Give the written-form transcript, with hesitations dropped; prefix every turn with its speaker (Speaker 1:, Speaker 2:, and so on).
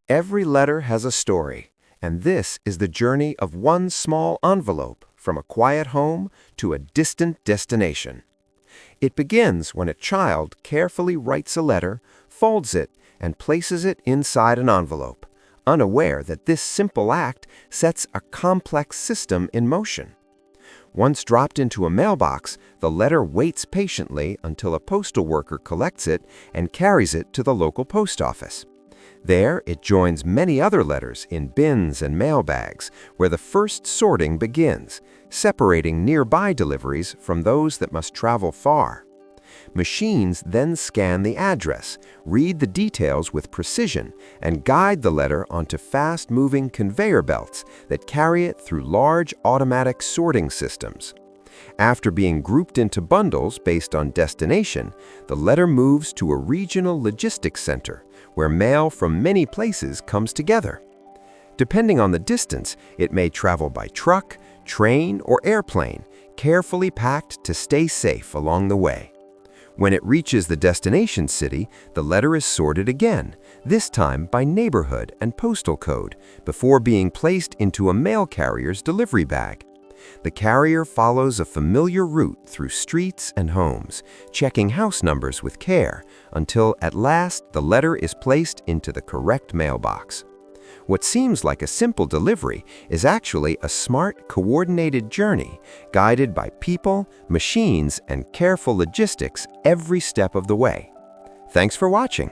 Speaker 1: Every letter has a story, and this is the journey of one small envelope from a quiet home to a distant destination. It begins when a child carefully writes a letter, folds it, and places it inside an envelope, unaware that this simple act sets a complex system in motion. Once dropped into a mailbox, the letter waits patiently until a postal worker collects it and carries it to the local post office. There, it joins many other letters in bins and mailbags, where the first sorting begins, separating nearby deliveries from those that must travel far. Machines then scan the address, read the details with precision, and guide the letter onto fast-moving conveyor belts that carry it through large automatic sorting systems. After being grouped into bundles based on destination, the letter moves to a regional logistics center, where mail from many places comes together. Depending on the distance, it may travel by truck, train, or airplane, carefully packed to stay safe along the way. When it reaches the destination city, the letter is sorted again, this time by neighborhood and postal code, before being placed into a mail carrier's delivery bag. The carrier follows a familiar route through streets and homes, checking house numbers with care, until at last the letter is placed into the correct mailbox. What seems like a simple delivery is actually a smart, coordinated journey, guided by people, machines, and careful logistics every step of the way. Thanks for watching.